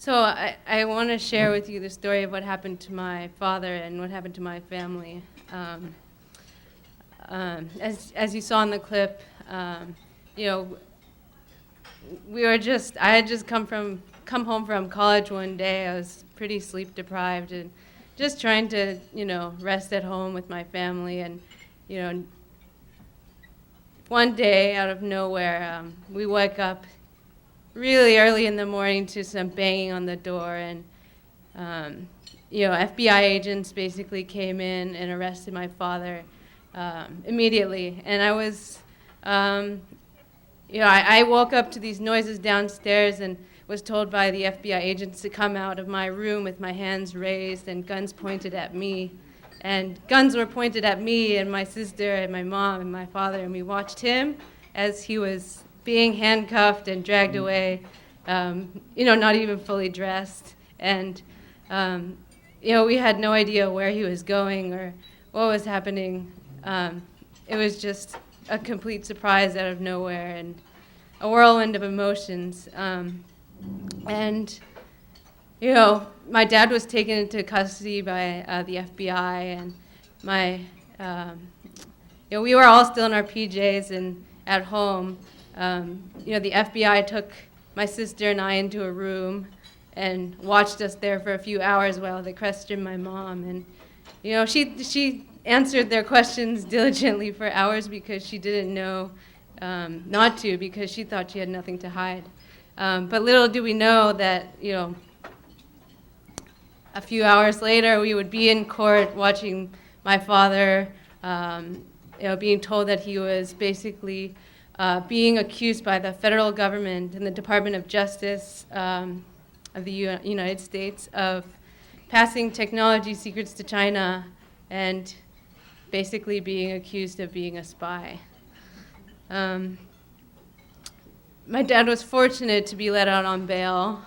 So I want to share with you the story of what happened to my father and what happened to my family. As you saw in the clip, you know, I had just come home from college one day. I was pretty sleep deprived and just trying to, rest at home with my family. And, one day out of nowhere, we woke up really early in the morning to some banging on the door, and FBI agents basically came in and arrested my father immediately. And I was, I woke up to these noises downstairs and was told by the FBI agents to come out of my room with my hands raised and guns pointed at me. And guns were pointed at me and my sister and my mom and my father, and we watched him as he was being handcuffed and dragged away, not even fully dressed. And, we had no idea where he was going or what was happening. It was just a complete surprise out of nowhere and a whirlwind of emotions. My dad was taken into custody by the FBI, and we were all still in our PJs and at home. The FBI took my sister and I into a room and watched us there for a few hours while they questioned my mom. And, she answered their questions diligently for hours because she didn't know not to, because she thought she had nothing to hide. But little do we know that, a few hours later we would be in court watching my father, being told that he was basically being accused by the federal government and the Department of Justice of the United States of passing technology secrets to China and basically being accused of being a spy. My dad was fortunate to be let out on bail.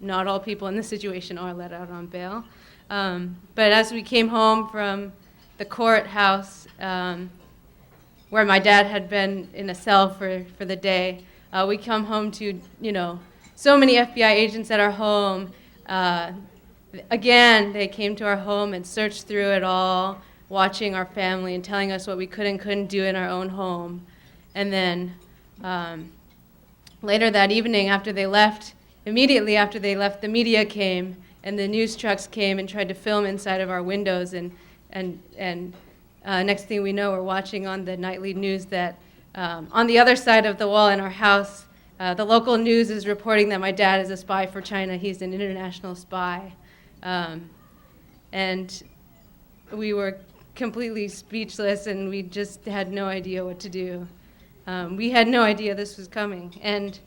Not all people in this situation are let out on bail. But as we came home from the courthouse, where my dad had been in a cell for the day, we come home to, so many FBI agents at our home. Again, they came to our home and searched through it all, watching our family and telling us what we could and couldn't do in our own home. And then later that evening, immediately after they left, the media came and the news trucks came and tried to film inside of our windows. And next thing we know, we're watching on the nightly news that on the other side of the wall in our house, the local news is reporting that my dad is a spy for China. He's an international spy. And we were completely speechless, and we just had no idea what to do. We had no idea this was coming. And,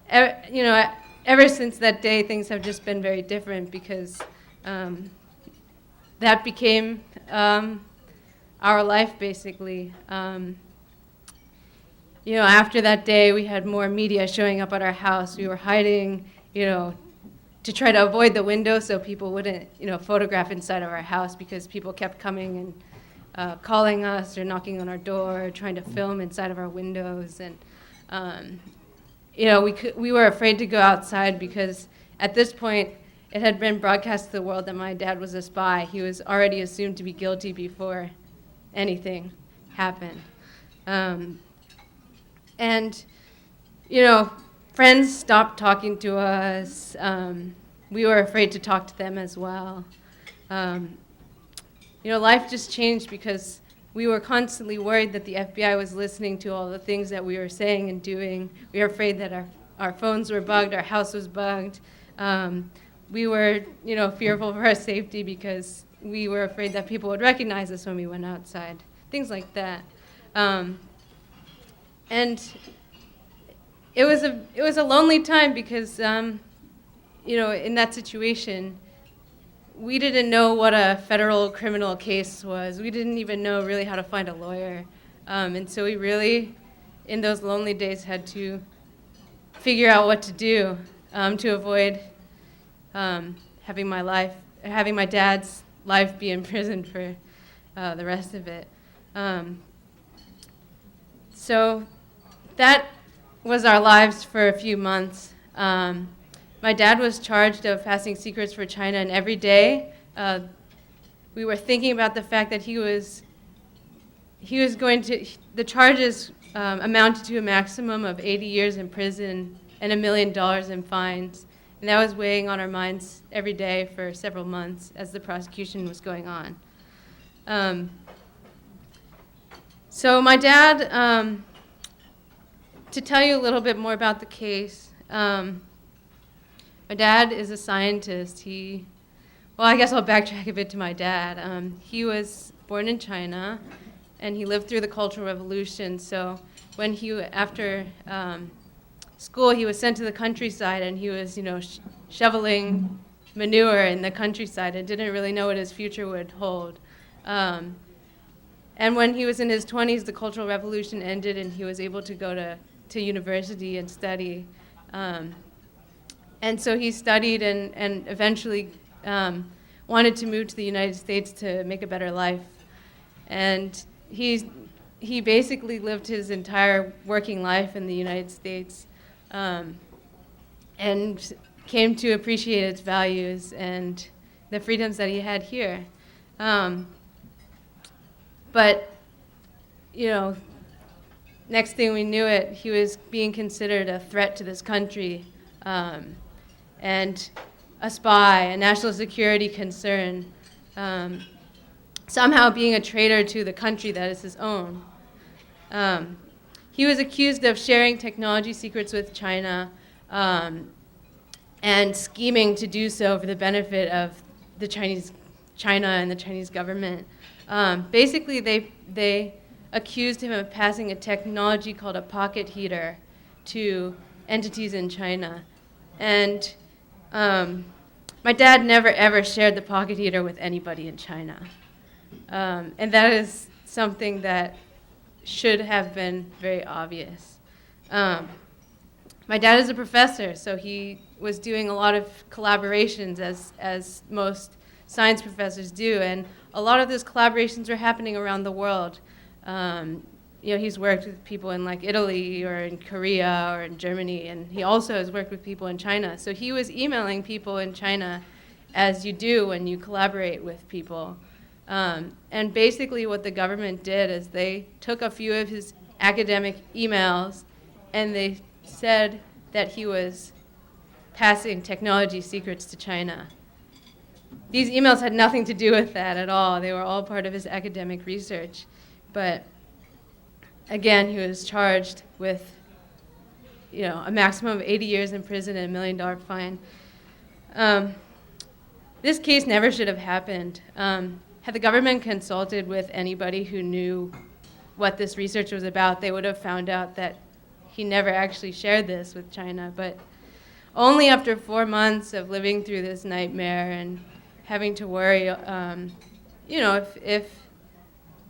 ever since that day, things have just been very different because that became our life, basically. After that day, we had more media showing up at our house. We were hiding, to try to avoid the window so people wouldn't, photograph inside of our house, because people kept coming and calling us or knocking on our door, trying to film inside of our windows. And we were afraid to go outside because at this point it had been broadcast to the world that my dad was a spy. He was already assumed to be guilty before anything happened. Friends stopped talking to us. We were afraid to talk to them as well. Life just changed because we were constantly worried that the FBI was listening to all the things that we were saying and doing. We were afraid that our phones were bugged, our house was bugged. We were, fearful for our safety because we were afraid that people would recognize us when we went outside, things like that. And it was a lonely time because, in that situation, we didn't know what a federal criminal case was. We didn't even know really how to find a lawyer. And so we really, in those lonely days, had to figure out what to do to avoid having my dad's life be imprisoned for the rest of it. So that was our lives for a few months. My dad was charged of passing secrets for China, and every day we were thinking about the fact that he was going to, the charges amounted to a maximum of 80 years in prison and $1 million in fines. And that was weighing on our minds every day for several months as the prosecution was going on. So my dad, to tell you a little bit more about the case, my dad is a scientist. Well, I guess I'll backtrack a bit to my dad. He was born in China, and he lived through the Cultural Revolution. So when after school, he was sent to the countryside, and he was, shoveling manure in the countryside and didn't really know what his future would hold. And when he was in his 20s, the Cultural Revolution ended, and he was able to go to university and study. And so he studied and eventually wanted to move to the United States to make a better life. And he basically lived his entire working life in the United States and came to appreciate its values and the freedoms that he had here. But, next thing we knew it, he was being considered a threat to this country and a spy, a national security concern, somehow being a traitor to the country that is his own. He was accused of sharing technology secrets with China and scheming to do so for the benefit of China and the Chinese government. Basically, they accused him of passing a technology called a pocket heater to entities in China. And my dad never, ever shared the pocket heater with anybody in China. And that is something that should have been very obvious. My dad is a professor, so he was doing a lot of collaborations, as most science professors do, and a lot of those collaborations were happening around the world. He's worked with people in like Italy or in Korea or in Germany, and he also has worked with people in China. So he was emailing people in China, as you do when you collaborate with people. And basically what the government did is they took a few of his academic emails and they said that he was passing technology secrets to China. These emails had nothing to do with that at all. They were all part of his academic research. But again, he was charged with a maximum of 80 years in prison and $1 million fine. This case never should have happened. Had the government consulted with anybody who knew what this research was about, they would have found out that he never actually shared this with China. But only after 4 months of living through this nightmare and having to worry, if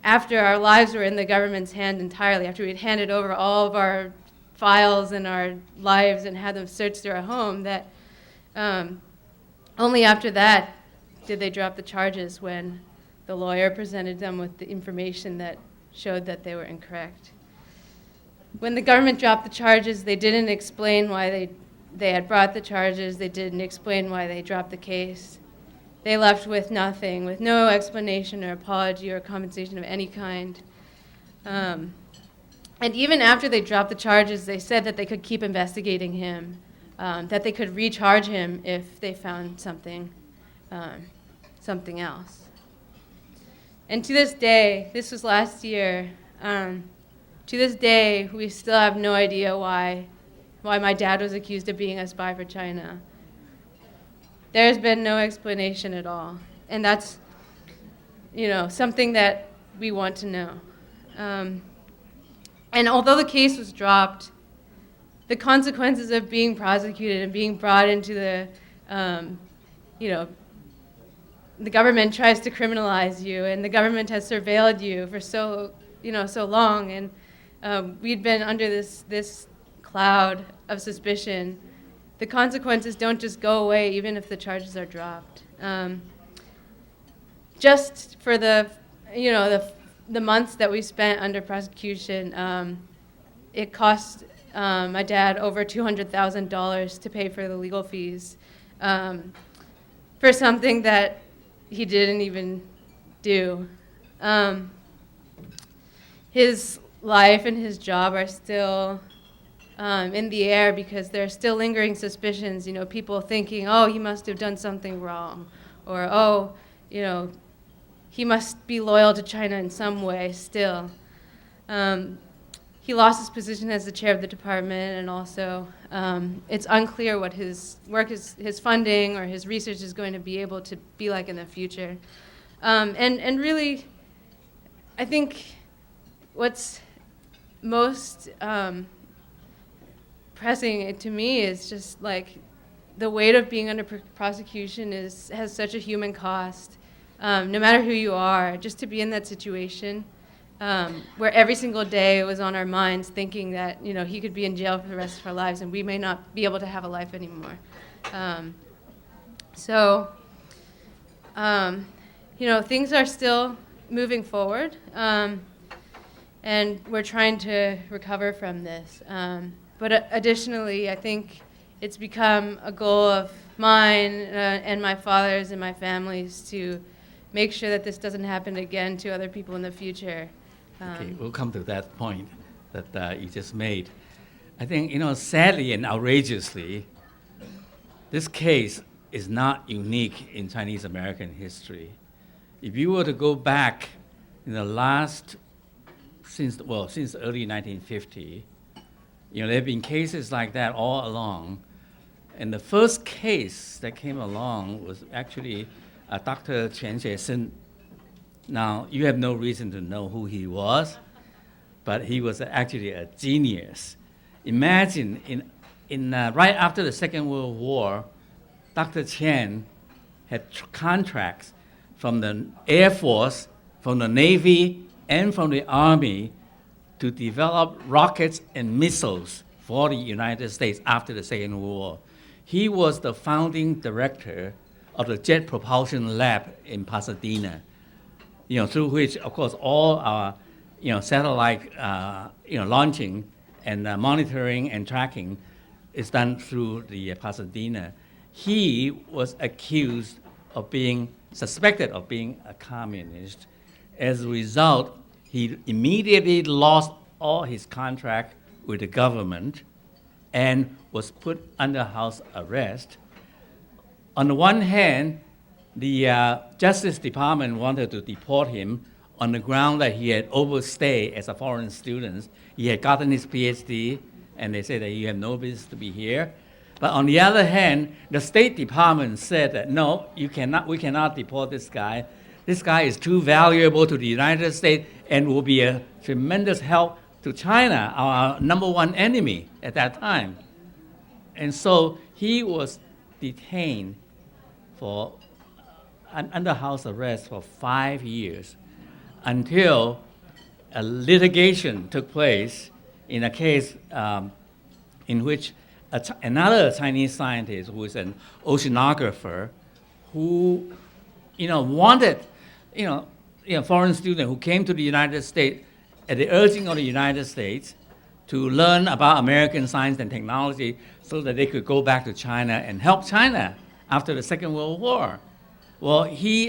after our lives were in the government's hand entirely, after we'd handed over all of our files and our lives and had them search through our home, that only after that did they drop the charges when the lawyer presented them with the information that showed that they were incorrect. When the government dropped the charges, they didn't explain why they had brought the charges. They didn't explain why they dropped the case. They left with nothing, with no explanation or apology or compensation of any kind. And even after they dropped the charges, they said that they could keep investigating him, that they could recharge him if they found something else. And to this day, this was last year, to this day, we still have no idea why my dad was accused of being a spy for China. There's been no explanation at all. And that's, something that we want to know. And although the case was dropped, the consequences of being prosecuted and being brought into the government tries to criminalize you, and the government has surveilled you for so long, and we'd been under this cloud of suspicion. The consequences don't just go away even if the charges are dropped. Just for the months that we spent under prosecution, it cost my dad over $200,000 to pay for the legal fees for something that he didn't even do. His life and his job are still in the air because there are still lingering suspicions, people thinking, oh, he must have done something wrong, or, oh, he must be loyal to China in some way still. He lost his position as the chair of the department, and also it's unclear what his work, his funding, or his research is going to be able to be like in the future. And really, I think what's most pressing to me is just like the weight of being under prosecution has such a human cost. No matter who you are, just to be in that situation where every single day it was on our minds thinking that he could be in jail for the rest of our lives and we may not be able to have a life anymore. Things are still moving forward, and we're trying to recover from this. But additionally, I think it's become a goal of mine and my father's and my family's to make sure that this doesn't happen again to other people in the future. Okay, we'll come to that point that you just made. I think, sadly and outrageously, this case is not unique in Chinese American history. If you were to go back in the since early 1950, there have been cases like that all along. And the first case that came along was actually Dr. Chen Xie. Now, you have no reason to know who he was, but he was actually a genius. Imagine, right after the Second World War, Dr. Chen had contracts from the Air Force, from the Navy, and from the Army to develop rockets and missiles for the United States after the Second World War. He was the founding director of the Jet Propulsion Lab in Pasadena, through which, of course, all our, satellite, launching and monitoring and tracking is done through the Pasadena. He was suspected of being a communist. As a result, he immediately lost all his contract with the government and was put under house arrest. On the one hand, the Justice Department wanted to deport him on the ground that he had overstayed as a foreign student. He had gotten his PhD, and they said that you have no business to be here. But on the other hand, the State Department said that no, we cannot deport this guy. This guy is too valuable to the United States and will be a tremendous help to China, our number one enemy at that time. And so he was detained under house arrest for 5 years until a litigation took place in a case in which another Chinese scientist who was an oceanographer who wanted foreign student who came to the United States at the urging of the United States to learn about American science and technology so that they could go back to China and help China after the Second World War. Well,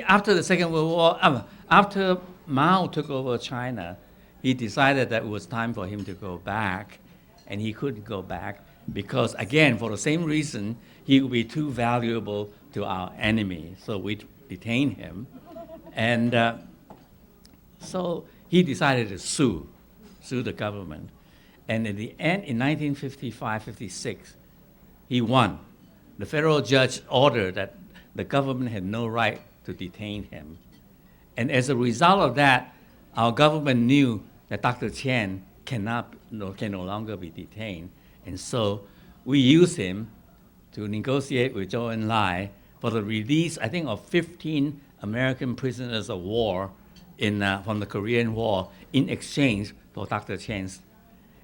after the Second World War, after Mao took over China, he decided that it was time for him to go back, and he couldn't go back because, again, for the same reason, he would be too valuable to our enemy. So we detained him, and so he decided to sue the government. And in the end, in 1955-56, he won. The federal judge ordered that the government had no right to detain him. And as a result of that, our government knew that Dr. Chen can no longer be detained. And so we used him to negotiate with Zhou Enlai for the release, I think, of 15 American prisoners of war from the Korean War in exchange for Dr. Chen's.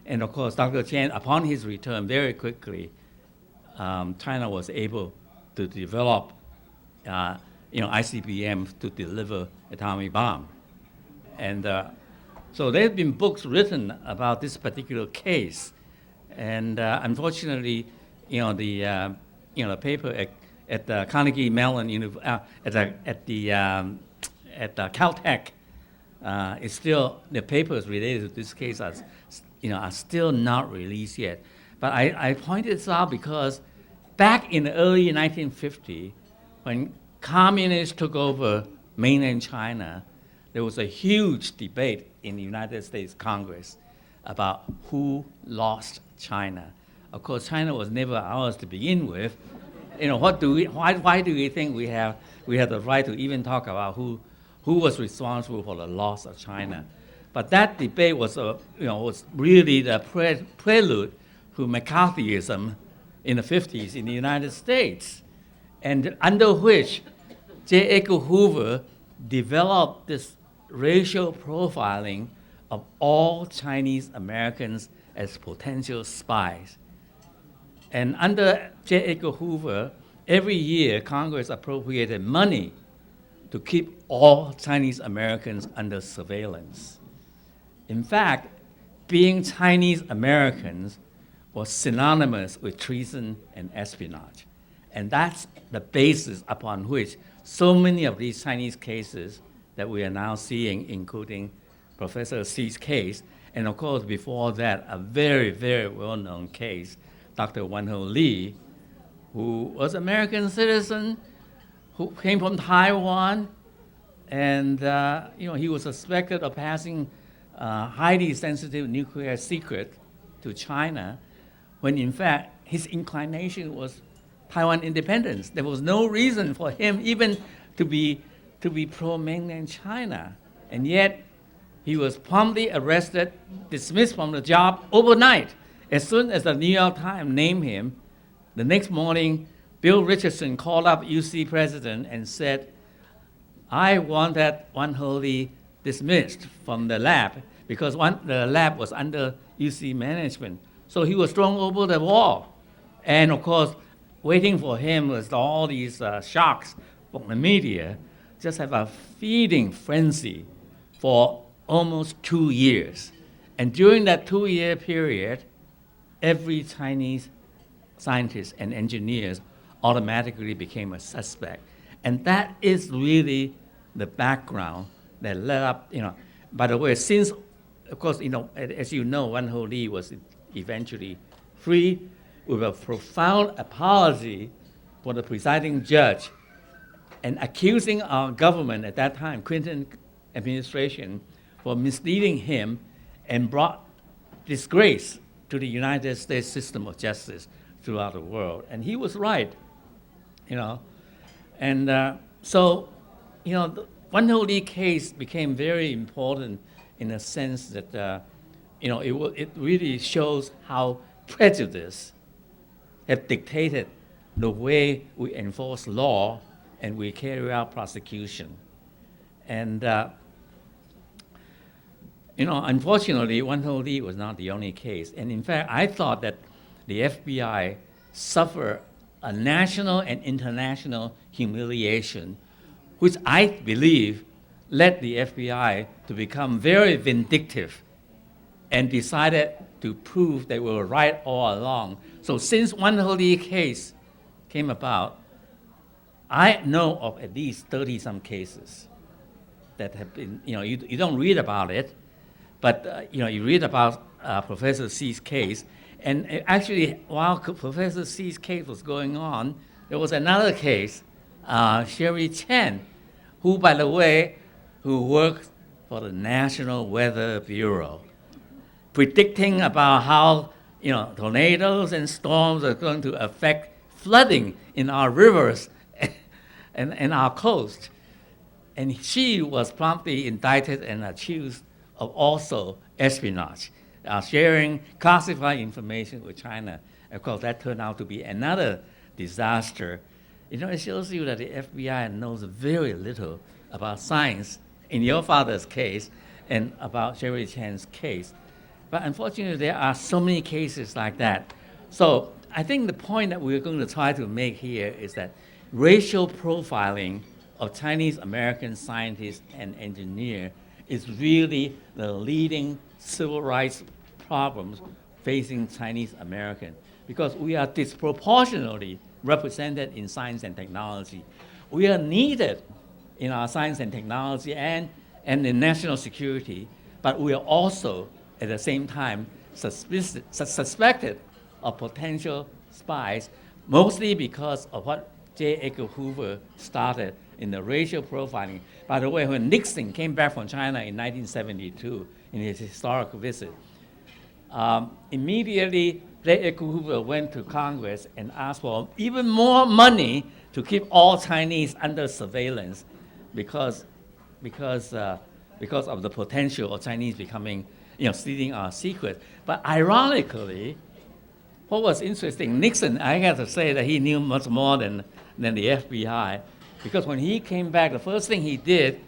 And of course, Dr. Chen, upon his return very quickly, China was able to develop ICBM to deliver atomic bomb. And so there have been books written about this particular case. And unfortunately, the paper at the Carnegie Mellon at Caltech is still, the papers related to this case are still not released yet. But I pointed this out because back in the early 1950s, when communists took over mainland China, there was a huge debate in the United States Congress about who lost China. Of course, China was never ours to begin with. Why do we think we have the right to even talk about who was responsible for the loss of China? But that debate was really the prelude to McCarthyism in the 50s in the United States, and under which J. Edgar Hoover developed this racial profiling of all Chinese Americans as potential spies. And under J. Edgar Hoover, every year Congress appropriated money to keep all Chinese Americans under surveillance. In fact, being Chinese Americans was synonymous with treason and espionage. And that's the basis upon which so many of these Chinese cases that we are now seeing, including Professor Xi's case, and of course before that, a very, very well-known case, Dr. Wen Ho Lee, who was an American citizen, who came from Taiwan, and he was suspected of passing highly sensitive nuclear secret to China, when in fact his inclination was Taiwan independence. There was no reason for him even to be pro-mainland China, and yet he was promptly arrested, dismissed from the job overnight. As soon as the New York Times named him, the next morning, Bill Richardson called up UC president and said, I want that Wen Ho Lee dismissed from the lab because the lab was under UC management. So he was thrown over the wall. And of course, waiting for him was all these shocks from the media, just have a feeding frenzy for almost 2 years. And during that 2-year period, every Chinese scientist and engineers automatically became a suspect. And that is really the background that led up, by the way, since, of course, as you know, Wen Ho Lee was eventually free with a profound apology for the presiding judge and accusing our government at that time, Clinton administration, for misleading him and brought disgrace to the United States system of justice throughout the world. And he was right, And so, the Wen Ho Lee case became very important in a sense that, it really shows how prejudice have dictated the way we enforce law and we carry out prosecution. And, unfortunately, Wen Ho Lee was not the only case. And in fact, I thought that the FBI suffered a national and international humiliation, which I believe led the FBI to become very vindictive and decided to prove they were right all along. So since Wen Ho Lee case came about, I know of at least 30-some cases that have been, you don't read about it, but you read about Professor Xi's case. And actually, while Professor Xi's case was going on, there was another case, Sherry Chen, who, by the way, who worked for the National Weather Bureau, predicting about how tornadoes and storms are going to affect flooding in our rivers and our coast. And she was promptly indicted and accused of also espionage, sharing classified information with China. Of course, that turned out to be another disaster. It shows you that the FBI knows very little about science in your father's case and about Sherry Chan's case. But unfortunately, there are so many cases like that. So I think the point that we're going to try to make here is that racial profiling of Chinese American scientists and engineers is really the leading civil rights problems facing Chinese American because we are disproportionately represented in science and technology. We are needed in our science and technology and in national security, but we are also, at the same time, suspected of potential spies, mostly because of what J. Edgar Hoover started in the racial profiling. By the way, when Nixon came back from China in 1972 in his historic visit, immediately J. Edgar Hoover went to Congress and asked for even more money to keep all Chinese under surveillance because of the potential of Chinese becoming, stealing our secret. But ironically, what was interesting, Nixon, I have to say that he knew much more than the FBI, because when he came back, the first thing he did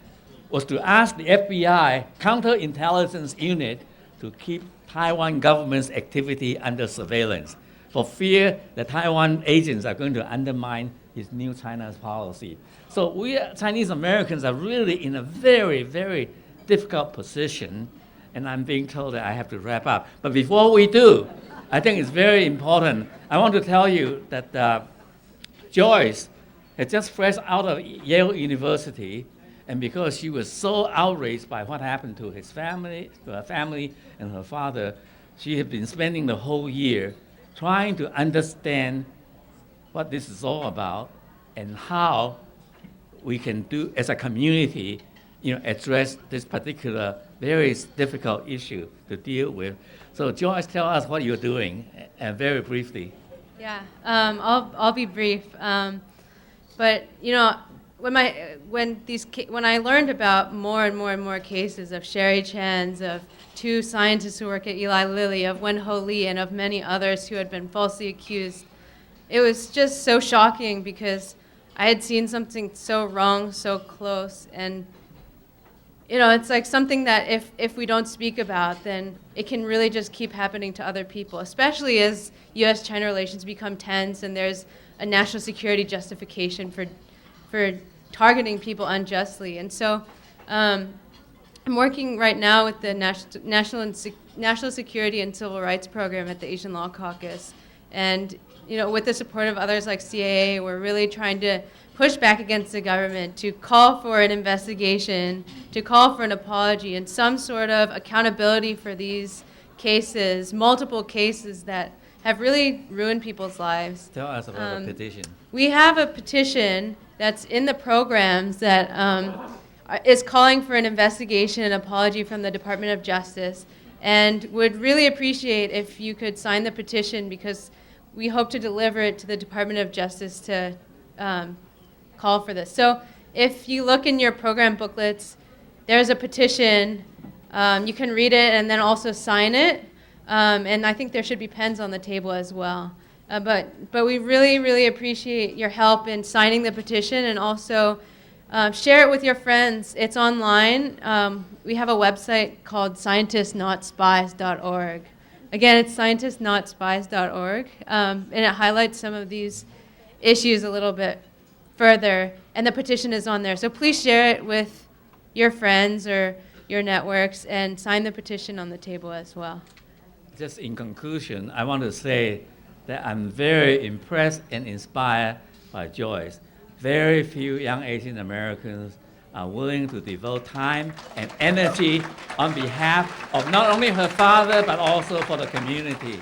was to ask the FBI counterintelligence unit to keep Taiwan government's activity under surveillance for fear that Taiwan agents are going to undermine his new China's policy. So we Chinese Americans are really in a very, very difficult position, and I'm being told that I have to wrap up. But before we do, I think it's very important. I want to tell you that Joyce had just fresh out of Yale University, and because she was so outraged by what happened to her family and her father, she had been spending the whole year trying to understand what this is all about and how we can do, as a community, address this particular very difficult issue to deal with. So Joyce, tell us what you're doing, very briefly. Yeah, I'll be brief. But when I learned about more and more cases of Sherry Chan's, of two scientists who work at Eli Lilly, of Wen Ho Lee, and of many others who had been falsely accused, it was just so shocking because I had seen something so wrong so close, and it's like something that if we don't speak about, then it can really just keep happening to other people, especially as U.S.-China relations become tense and there's a national security justification for targeting people unjustly. And so I'm working right now with the National Security and Civil Rights Program at the Asian Law Caucus. And with the support of others like CAA, we're really trying to push back against the government to call for an investigation, to call for an apology, and some sort of accountability for these cases, multiple cases that have really ruined people's lives. Tell us about the petition. We have a petition that's in the programs that is calling for an investigation and apology from the Department of Justice, and would really appreciate if you could sign the petition because we hope to deliver it to the Department of Justice to call for this. So if you look in your program booklets, there's a petition. You can read it and then also sign it. And I think there should be pens on the table as well. But we really, really appreciate your help in signing the petition, and also share it with your friends. It's online. We have a website called scientistsnotspies.org. Again, it's scientistsnotspies.org, and it highlights some of these issues a little bit further, and the petition is on there. So please share it with your friends or your networks and sign the petition on the table as well. Just in conclusion, I want to say that I'm very impressed and inspired by Joyce. Very few young Asian Americans are willing to devote time and energy on behalf of not only her father, but also for the community.